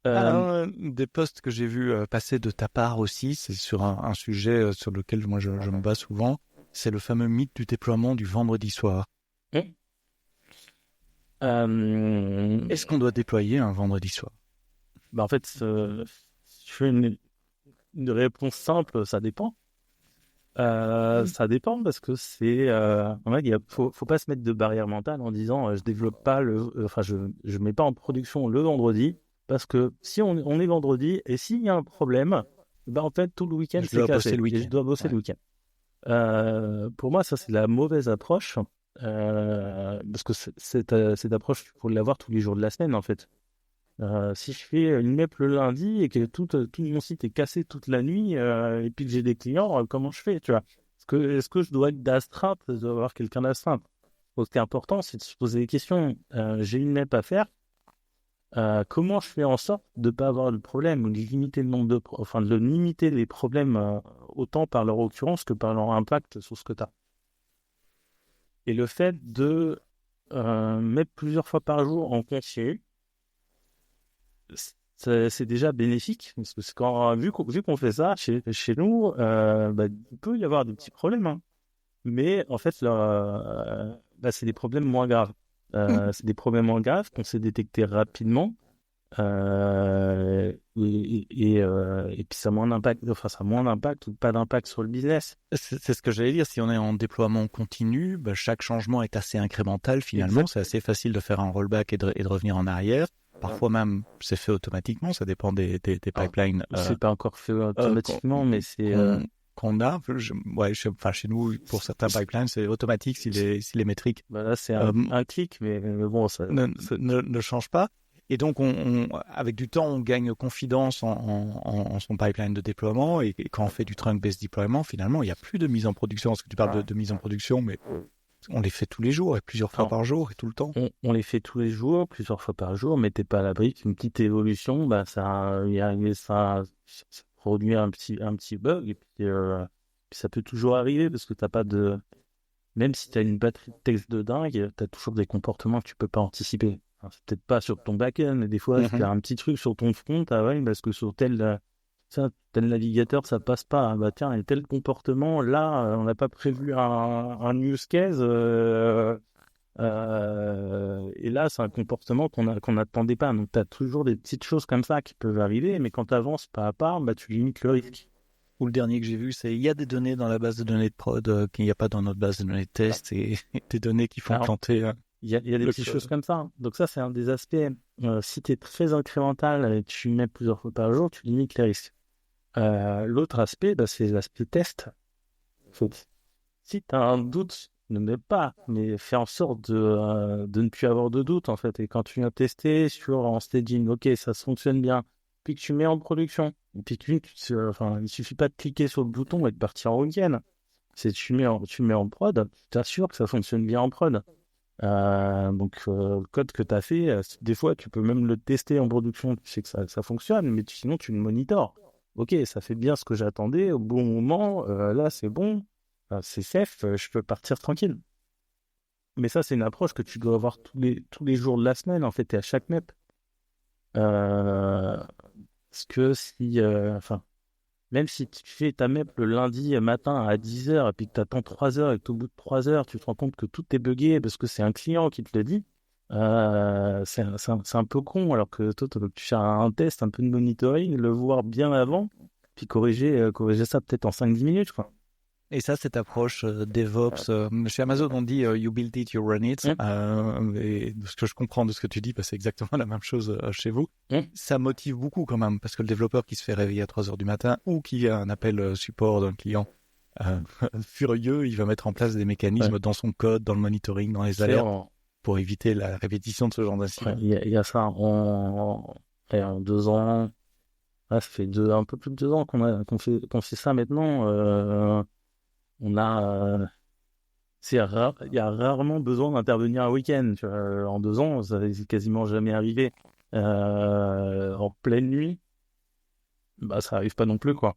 Alors, des posts que j'ai vus passer de ta part aussi, c'est sur un sujet sur lequel moi je me bats souvent, c'est le fameux mythe du déploiement du vendredi soir. Est-ce qu'on doit déployer un vendredi soir? En fait, je fais une réponse simple, ça dépend. Ça dépend parce que faut pas se mettre de barrière mentale en disant je développe pas je mets pas en production le vendredi parce que si on est vendredi et s'il y a un problème, en fait tout le week-end c'est cassé et je dois bosser le week-end. Pour moi ça c'est la mauvaise approche parce que cette approche il faut l'avoir tous les jours de la semaine en fait. Si je fais une MEP le lundi et que tout mon site est cassé toute la nuit et puis que j'ai des clients, comment je fais, tu vois? Est-ce que je dois être d'astreinte, je dois avoir quelqu'un d'astreinte? Donc, ce qui est important, c'est de se poser des questions. J'ai une MEP à faire. Comment je fais en sorte de ne pas avoir de problème ou de limiter le nombre de limiter les problèmes autant par leur occurrence que par leur impact sur ce que tu as. Et le fait de mettre plusieurs fois par jour en continu, c'est déjà bénéfique parce que vu qu'on fait ça chez nous, il peut y avoir des petits problèmes, hein. Mais en fait c'est des problèmes moins graves. C'est des problèmes moins graves qu'on sait détecter rapidement et puis ça a moins d'impact ou pas d'impact sur le business. C'est ce que j'allais dire. Si on est en déploiement continu, chaque changement est assez incrémental finalement. C'est assez facile de faire un rollback et de revenir en arrière. parfois même, c'est fait automatiquement. Ça dépend des pipelines. C'est pas encore fait automatiquement, mais c'est... qu'on a. Chez nous, pour certains pipelines, c'est automatique si les métriques là, c'est un clic, mais bon, ça ne change pas. Et donc, avec du temps, on gagne confidence en son pipeline de déploiement. Et quand on fait du trunk-based deployment, finalement, il n'y a plus de mise en production. Parce que tu parles de mise en production, mais on les fait tous les jours et plusieurs fois par jour et tout le temps. On les fait tous les jours, plusieurs fois par jour, mais t'es pas à l'abri qu'une petite évolution, ça produit un petit bug. Et puis ça peut toujours arriver parce que t'as pas de... Même si tu as une batterie de texte de dingue, tu as toujours des comportements que tu peux pas anticiper. Alors, c'est peut-être pas sur ton back-end, mais des fois, tu as un petit truc sur ton front, parce que sur tel navigateur, ça passe pas. Bah tiens, il y a tel comportement, là, on n'a pas prévu un use case, et là, c'est un comportement qu'on n'attendait pas. Donc, tu as toujours des petites choses comme ça qui peuvent arriver, mais quand tu avances pas à pas, tu limites le risque. Ou le dernier que j'ai vu, c'est il y a des données dans la base de données de prod qu'il n'y a pas dans notre base de données de test et des données qui font planter. Il y a des petites choses comme ça. Donc ça, c'est un des aspects. Si tu es très incrémental et tu mets plusieurs fois par jour, tu limites les risques. L'autre aspect, c'est l'aspect test. Si tu as un doute, ne mets pas, mais fais en sorte de ne plus avoir de doute, en fait. Et quand tu viens tester en staging, ok, ça fonctionne bien, puis que tu mets en production, et puis il suffit pas de cliquer sur le bouton et de partir en week-end. Tu mets en prod, tu t'assures que ça fonctionne bien en prod. Donc le code que tu as fait, des fois tu peux même le tester en production, tu sais que ça fonctionne, mais sinon tu le monitores. Ok, ça fait bien ce que j'attendais au bon moment, là c'est bon, c'est safe, je peux partir tranquille. Mais ça, c'est une approche que tu dois avoir tous les jours de la semaine, en fait, et à chaque MEP. Parce que même si tu fais ta MEP le lundi matin à 10h et puis que tu attends 3 heures et qu'au bout de 3 heures, tu te rends compte que tout est buggé parce que c'est un client qui te le dit, c'est un peu con. Alors que toi, tu fais un test, un peu de monitoring, le voir bien avant, puis corriger ça peut-être en 5-10 minutes, quoi. Et ça, cette approche DevOps, chez Amazon, on dit you build it, you run it. Et de ce que je comprends de ce que tu dis, c'est exactement la même chose chez vous. Ça motive beaucoup quand même, parce que le développeur qui se fait réveiller à 3 heures du matin ou qui a un appel support d'un client furieux, il va mettre en place des mécanismes dans son code, dans le monitoring, dans les alertes, pour éviter la répétition de ce genre d'incident. Il y a ça en 2 ans. Ça fait un peu plus de 2 ans qu'on fait ça maintenant. Il y a rarement besoin d'intervenir un week-end. En 2 ans, ça n'est quasiment jamais arrivé. En pleine nuit, ça arrive pas non plus, quoi.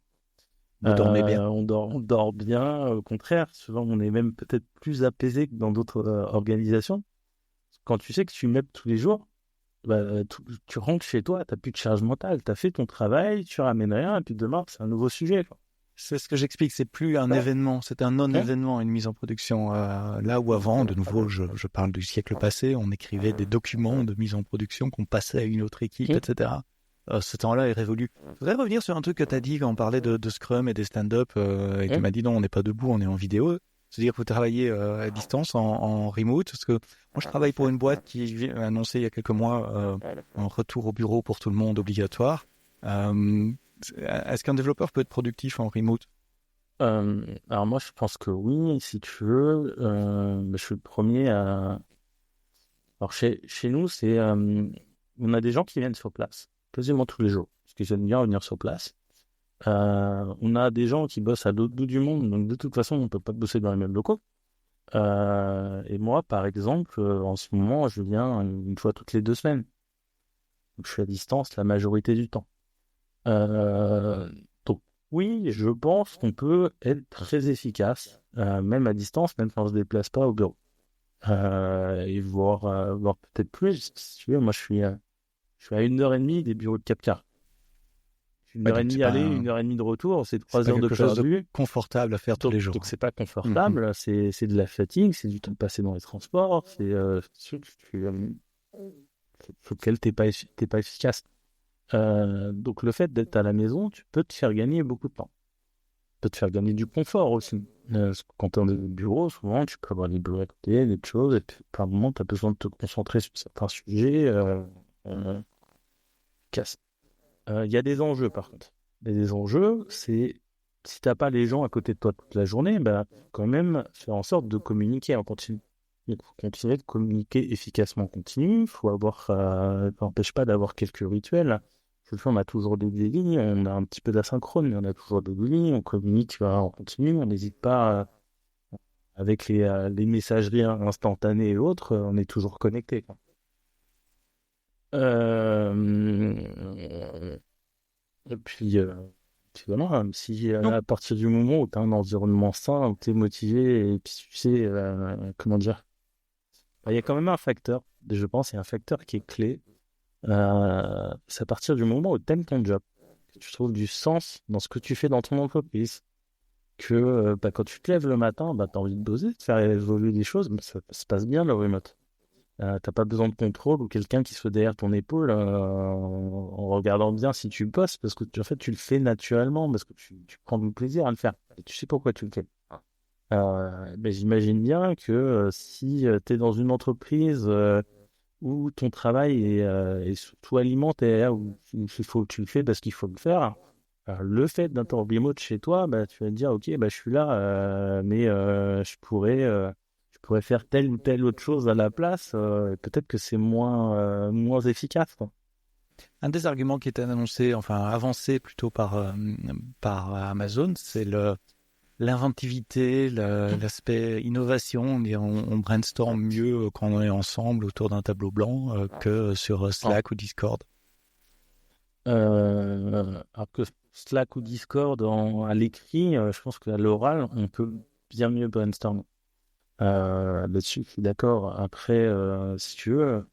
Vous dormez bien. On dort bien. Au contraire, souvent, on est même peut-être plus apaisé que dans d'autres organisations. Quand tu sais que tu maps tous les jours, tu rentres chez toi, tu n'as plus de charge mentale. Tu as fait ton travail, tu ramènes rien, et puis demain, c'est un nouveau sujet, quoi. C'est ce que j'explique, c'est plus un événement, c'est un non-événement, une mise en production. Là où avant, de nouveau, je parle du siècle passé, on écrivait des documents de mise en production qu'on passait à une autre équipe, etc. Ce temps-là est révolu. Je voudrais revenir sur un truc que tu as dit quand on parlait de Scrum et des stand-up, et tu m'as dit non, on n'est pas debout, on est en vidéo. C'est-à-dire que vous travaillez à distance, en remote, parce que moi je travaille pour une boîte qui a annoncé il y a quelques mois un retour au bureau pour tout le monde obligatoire. Est-ce qu'un développeur peut être productif en remote ? Alors moi je pense que oui, si tu veux. Je suis le premier à... Alors chez nous, on a des gens qui viennent sur place, quasiment tous les jours, parce qu'ils aiment bien venir sur place. On a des gens qui bossent à l'autre bout du monde, donc de toute façon on ne peut pas bosser dans les mêmes locaux. Et moi par exemple, en ce moment je viens une fois toutes les 2 semaines. Donc je suis à distance la majorité du temps. Donc oui, je pense qu'on peut être très efficace, même à distance, même quand on ne se déplace pas au bureau. Et voir peut-être plus. Si tu veux, moi je suis à 1h30 des bureaux de Capcar. 1h30 aller, 1h30 de retour, c'est 3 heures de perdu. Confortable à faire tous les jours. Donc c'est pas confortable, c'est de la fatigue, c'est du temps passé dans les transports, c'est sur lequel t'es pas efficace. Donc le fait d'être à la maison, tu peux te faire gagner beaucoup de temps. Tu peux te faire gagner du confort aussi. Quand tu es au bureau, souvent tu peux avoir des bureaux à côté, des choses, et puis par moment tu as besoin de te concentrer sur certains sujets. efficace. Il y a des enjeux, par contre. Il y a des enjeux, c'est si tu n'as pas les gens à côté de toi toute la journée, quand même faire en sorte de communiquer en continu. Il faut continuer de communiquer efficacement en continu. Il faut avoir, ça n'empêche pas d'avoir quelques rituels. On a toujours des délits, on a un petit peu d'asynchrone, mais on a toujours des délits, on communique en continu, on n'hésite pas avec les messageries instantanées et autres, on est toujours connecté. Et puis voilà, si à partir du moment où tu as un environnement sain, où tu es motivé, et puis tu sais, comment dire, il y a quand même un facteur, je pense, il y a un facteur qui est clé. C'est à partir du moment où tu aimes ton job, que tu trouves du sens dans ce que tu fais dans ton entreprise, que quand tu te lèves le matin, tu as envie de bosser, de faire évoluer des choses, mais ça se passe bien le remote. T'as pas besoin de contrôle ou quelqu'un qui soit derrière ton épaule en regardant bien si tu bosses, parce que en fait tu le fais naturellement, parce que tu prends du plaisir à le faire et tu sais pourquoi tu le fais. Mais j'imagine bien que si tu es dans une entreprise où ton travail est surtout alimentaire, où tu le fais parce qu'il faut le faire, le fait d'être en remote chez toi, tu vas te dire ok, je suis là, mais je pourrais faire telle ou telle autre chose à la place, peut-être que c'est moins efficace, quoi. Un des arguments qui était avancé plutôt par Amazon, c'est l'inventivité, l'aspect innovation. On brainstorm mieux quand on est ensemble autour d'un tableau blanc que sur Slack ou Discord. Alors que Slack ou Discord à l'écrit, je pense qu'à l'oral, on peut bien mieux brainstormer. Là-dessus, je suis d'accord. Après, si tu veux...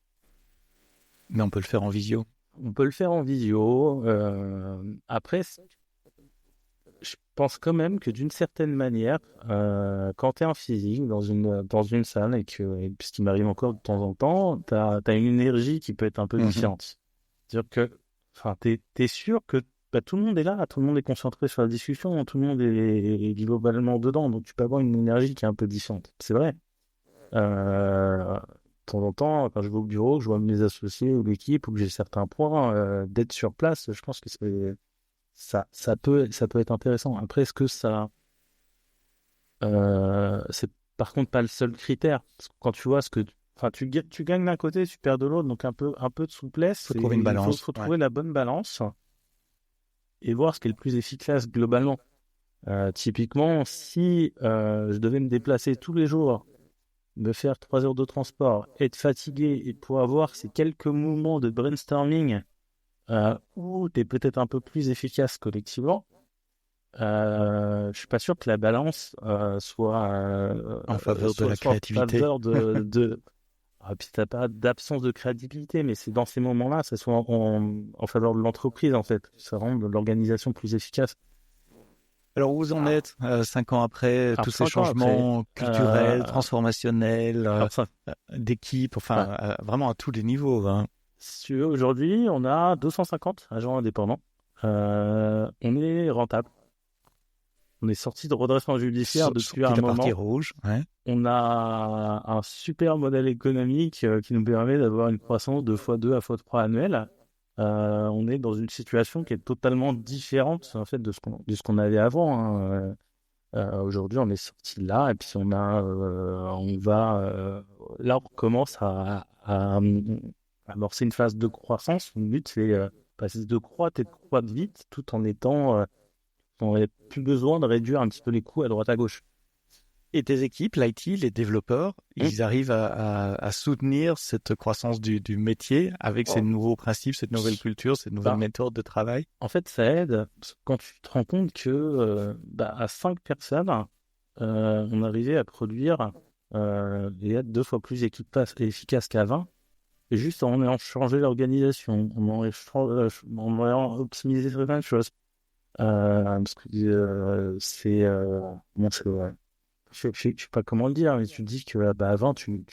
Mais on peut le faire en visio. On peut le faire en visio. Après, je pense quand même que d'une certaine manière, quand tu es en physique, dans une salle, et ce qui m'arrive encore de temps en temps, tu as une énergie qui peut être un peu différente. C'est-à-dire que tu es sûr que tout le monde est là, tout le monde est concentré sur la discussion, tout le monde est globalement dedans, donc tu peux avoir une énergie qui est un peu différente. C'est vrai. De temps en temps, quand je vais au bureau, que je vois mes associés ou l'équipe, ou que j'ai certains points, d'être sur place, je pense que ça peut être intéressant. Après, est-ce que ça... c'est par contre pas le seul critère. Parce que quand tu vois tu gagnes d'un côté, tu perds de l'autre, donc un peu de souplesse. Faut trouver une balance. Il faut trouver la bonne balance et voir ce qui est le plus efficace globalement. Typiquement, si je devais me déplacer tous les jours, me faire 3 heures de transport, être fatigué et pouvoir avoir ces quelques moments de brainstorming où tu es peut-être un peu plus efficace collectivement, je suis pas sûr que la balance soit en faveur de la créativité. Puis t'as pas d'absence de créativité, mais c'est dans ces moments-là, ça soit en faveur de l'entreprise, en fait. Ça rend l'organisation plus efficace. Alors, où vous en êtes 5 ans après, tous ces changements culturels, transformationnels, d'équipe, vraiment à tous les niveaux, hein. Si tu veux, aujourd'hui, on a 250 agents indépendants. On est rentable. On est sorti de redressement judiciaire depuis un moment. Partie rouge, ouais. On a un super modèle économique qui nous permet d'avoir une croissance de x2 à x3 annuelle. On est dans une situation qui est totalement différente en fait de ce qu'on avait avant. Aujourd'hui, on est sorti là et puis là, on commence à amorcer une phase de croissance. Le but, c'est de croître et de croître vite, tout en étant on n'avait plus besoin de réduire un petit peu les coûts à droite à gauche. Et tes équipes, l'IT, les développeurs, ils arrivent à soutenir cette croissance du métier avec ces nouveaux principes, cette nouvelle culture, cette nouvelle méthode de travail? En fait, ça aide quand tu te rends compte que à 5 personnes, on arrivait à produire et être 2 fois plus efficace qu'à 20. Et juste en ayant changé l'organisation, en ayant optimisé certaines choses. Parce que je sais pas comment le dire, mais tu te dis que avant tu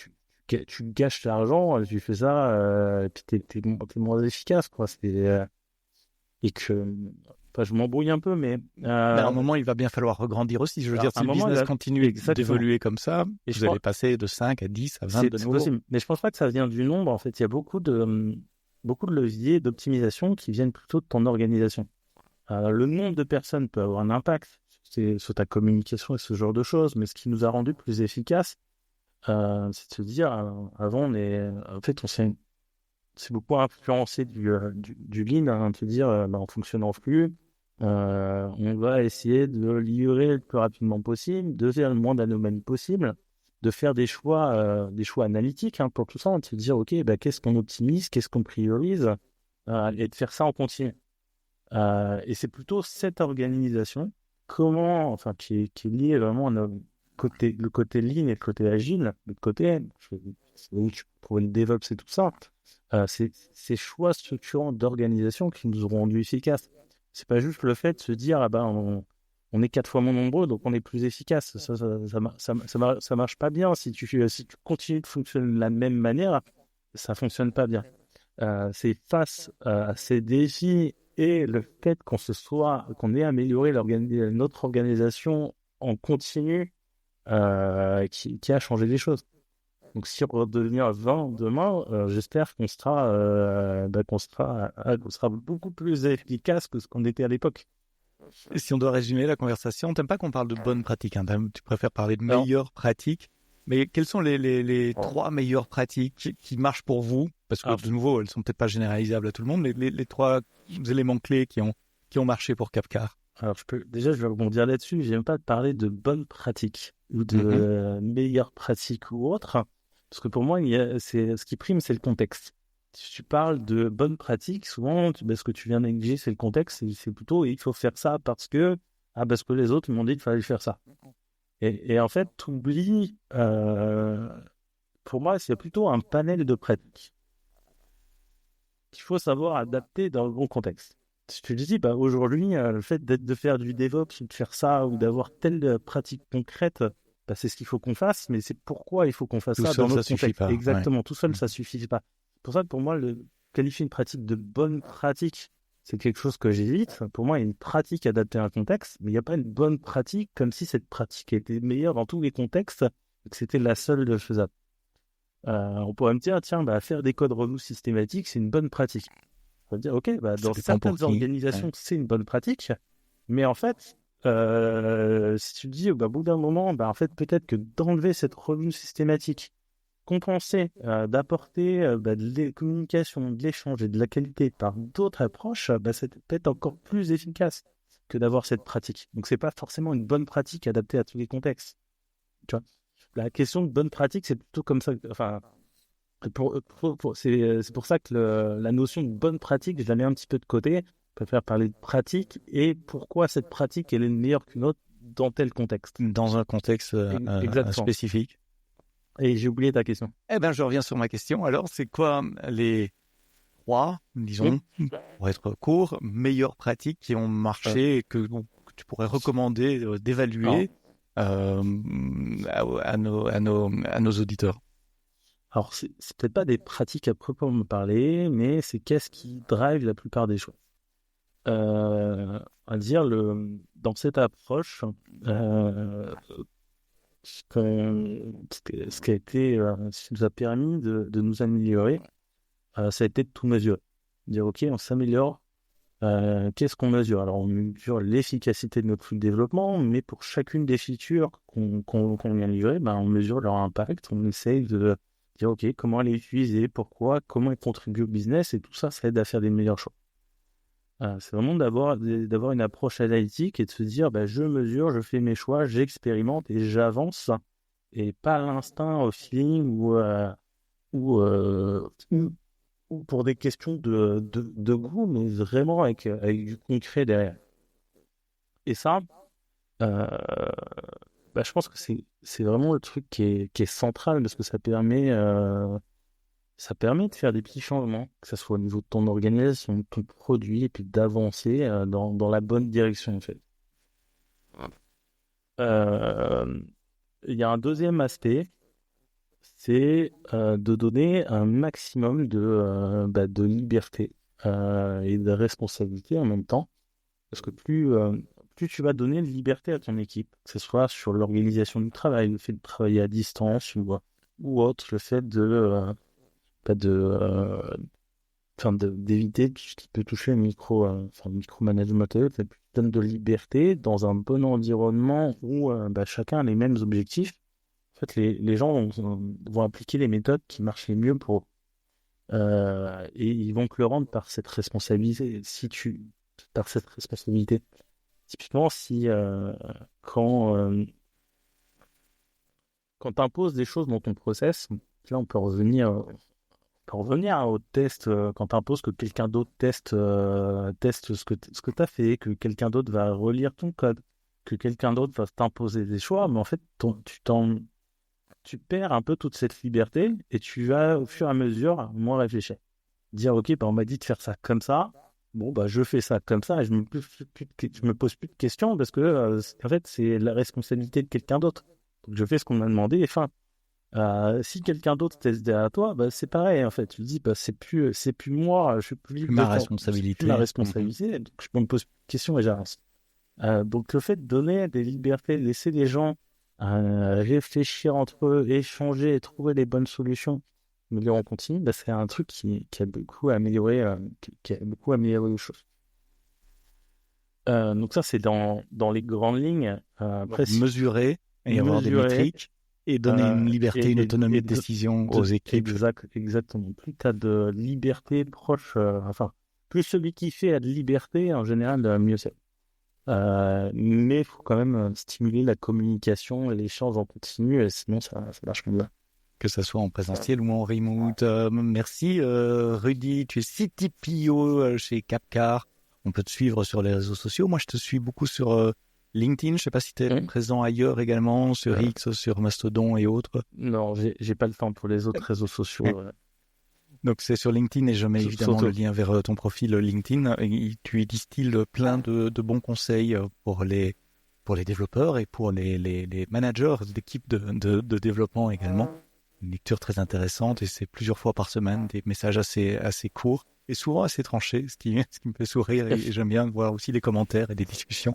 gâches l'argent, tu fais ça et puis t'es moins efficace, quoi. Et que je m'embrouille un peu, mais à un moment il va bien falloir regrandir aussi. Je veux dire, si le business continue d'évoluer comme ça, et vous allez passer de 5 à 10 à 20 de nouveau. Possible. Mais je pense pas que ça vient du nombre. En fait, il y a beaucoup de beaucoup de leviers d'optimisation qui viennent plutôt de ton organisation. Le nombre de personnes peut avoir un impact sur ta communication et ce genre de choses, mais ce qui nous a rendu plus efficaces, c'est de se dire, avant, c'est beaucoup influencé du lean, hein, de se dire, en fonctionne en flux, on va essayer de livrer le plus rapidement possible, de faire le moins d'anomalies possible, de faire des choix analytiques, hein, pour tout ça, de se dire, OK, qu'est-ce qu'on optimise, qu'est-ce qu'on priorise, et de faire ça en continu. Et c'est plutôt cette organisation, qui est liée vraiment à le côté lean et le côté agile, l'autre côté, c'est où tu trouves le DevOps et tout ça, c'est ces choix structurants d'organisation qui nous ont rendus efficaces. C'est pas juste le fait de se dire, on est 4 fois moins nombreux, donc on est plus efficace. Ça marche pas bien. Si tu continues de fonctionner de la même manière, ça fonctionne pas bien. C'est face à ces défis et le fait qu'on ait amélioré notre organisation en continu, qui a changé les choses. Donc, si on va devenir 20 demain, j'espère qu'on sera beaucoup plus efficace que ce qu'on était à l'époque. Et si on doit résumer la conversation, t'aimes pas qu'on parle de bonnes pratiques, hein, tu préfères parler de meilleures pratiques. Mais quelles sont les 3 meilleures pratiques qui marchent pour vous? Parce que de nouveau, elles sont peut-être pas généralisables à tout le monde, mais les 3 éléments clés qui ont marché pour Capcar. Alors, je vais rebondir là-dessus. J'aime pas parler de bonnes pratiques ou de meilleures pratiques ou autres, parce que pour moi, ce qui prime, c'est le contexte. Si tu parles de bonnes pratiques, souvent, ce que tu viens d'éngager, c'est le contexte. C'est plutôt, il faut faire ça parce que les autres m'ont dit qu'il fallait faire ça. Et en fait, tu oublies, pour moi, c'est plutôt un panel de pratiques qu'il faut savoir adapter dans le bon contexte. Si tu te dis, aujourd'hui, le fait de faire du DevOps ou de faire ça ou d'avoir telle pratique concrète, c'est ce qu'il faut qu'on fasse, mais c'est pourquoi il faut qu'on fasse ça dans notre contexte. Exactement, tout seul, ça suffit pas. Pour ça, pour moi, qualifier une pratique de bonne pratique, c'est quelque chose que j'évite. Pour moi, il y a une pratique adaptée à un contexte, mais il n'y a pas une bonne pratique comme si cette pratique était meilleure dans tous les contextes et que c'était la seule faisable. On pourrait me dire, tiens, faire des codes review systématiques, c'est une bonne pratique. On va dire, OK, dans certaines organisations, c'est une bonne pratique, mais en fait, si tu te dis, au bout d'un moment, en fait, peut-être que d'enlever cette review systématique, compenser, d'apporter de la communication, de l'échange et de la qualité par d'autres approches, c'est peut-être encore plus efficace que d'avoir cette pratique. Donc, c'est pas forcément une bonne pratique adaptée à tous les contextes. Tu vois, la question de bonne pratique, c'est plutôt comme ça. C'est pour ça que la notion de bonne pratique, je la mets un petit peu de côté. Je préfère parler de pratique et pourquoi cette pratique elle est meilleure qu'une autre dans tel contexte. Dans un contexte spécifique. Et j'ai oublié ta question. Je reviens sur ma question. Alors, c'est quoi les 3, disons, pour être court, meilleures pratiques qui ont marché et que tu pourrais recommander d'évaluer à nos auditeurs? Alors, c'est peut-être pas des pratiques à proprement parler, mais c'est qu'est-ce qui drive la plupart des choix. À dire, dans cette approche, ce qui nous a permis de nous améliorer, ça a été de tout mesurer. Dire, OK, on s'améliore. Qu'est-ce qu'on mesure? Alors, on mesure l'efficacité de notre flux de développement, mais pour chacune des features qu'on vient livrer, on mesure leur impact. On essaye de dire, OK, comment elle est utilisée, pourquoi, comment elle contribue au business, et tout ça, ça aide à faire des meilleurs choix. C'est vraiment d'avoir une approche analytique et de se dire, je mesure, je fais mes choix, j'expérimente et j'avance, et pas à l'instinct, au feeling ou pour des questions de goût, mais vraiment avec du concret derrière. Et ça, je pense que c'est vraiment le truc qui est central parce que ça permet de faire des petits changements, que ce soit au niveau de ton organisation, de ton produit, et puis d'avancer dans la bonne direction, en fait. Il y a un deuxième aspect, c'est de donner un maximum de liberté et de responsabilité en même temps. Parce que plus tu vas donner de liberté à ton équipe, que ce soit sur l'organisation du travail, le fait de travailler à distance ou autre, le fait d'éviter tout ce qui peut toucher le micromanagement, ça donne de liberté dans un bon environnement où chacun a les mêmes objectifs. En fait, les gens vont appliquer les méthodes qui marchent les mieux pour eux. Et ils vont te le rendre par cette responsabilité. Par cette responsabilité. Typiquement, quand tu imposes des choses dans ton process, là, on peut revenir au test, quand tu imposes que quelqu'un d'autre teste ce que tu as fait, que quelqu'un d'autre va relire ton code, que quelqu'un d'autre va t'imposer des choix, mais en fait, tu perds un peu toute cette liberté et tu vas, au fur et à mesure, moins réfléchir. Dire, OK, on m'a dit de faire ça comme ça, je fais ça comme ça et je me pose plus de questions parce que, en fait, c'est la responsabilité de quelqu'un d'autre. Donc, je fais ce qu'on m'a demandé et fin. Si quelqu'un d'autre teste derrière toi, c'est pareil en fait. Tu te dis, c'est plus moi, je suis plus ma responsabilité. C'est plus ma responsabilité. Donc je me pose plus de questions et j'avance. Donc le fait de donner des libertés, de laisser les gens réfléchir entre eux, échanger et trouver les bonnes solutions, améliorer en continu, c'est un truc qui a beaucoup amélioré, les choses. Donc ça c'est dans les grandes lignes. Après, mesurer et avoir des métriques. Et donner une liberté, une autonomie de décision aux équipes. Exactement. Plus tu as de liberté proche, plus celui qui fait a de liberté, en général, mieux c'est. Mais il faut quand même stimuler la communication et l'échange en continu, et sinon ça marche pas bien. Que ça soit en présentiel ou en remote. Merci Rudy, tu es CTPO chez Capcar. On peut te suivre sur les réseaux sociaux. Moi, je te suis beaucoup sur LinkedIn, je ne sais pas si tu es présent ailleurs également, sur X, sur Mastodon et autres. Non, j'ai pas le temps pour les autres réseaux sociaux. Donc c'est sur LinkedIn et je mets évidemment le lien vers ton profil LinkedIn. Et tu y distilles plein de bons conseils pour les développeurs et pour les managers d'équipes de développement également. Une lecture très intéressante et c'est plusieurs fois par semaine, des messages assez courts et souvent assez tranchés, ce qui me fait sourire et j'aime bien voir aussi les commentaires et des discussions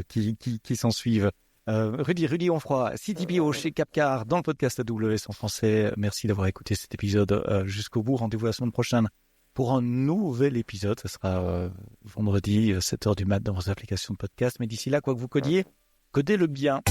qui s'en suivent. Rudy Onfroy, CTPO chez Capcar, dans le podcast AWS en français. Merci d'avoir écouté cet épisode jusqu'au bout. Rendez-vous la semaine prochaine pour un nouvel épisode. Ce sera vendredi, 7h du mat dans vos applications de podcast. Mais d'ici là, quoi que vous codiez, codez-le bien.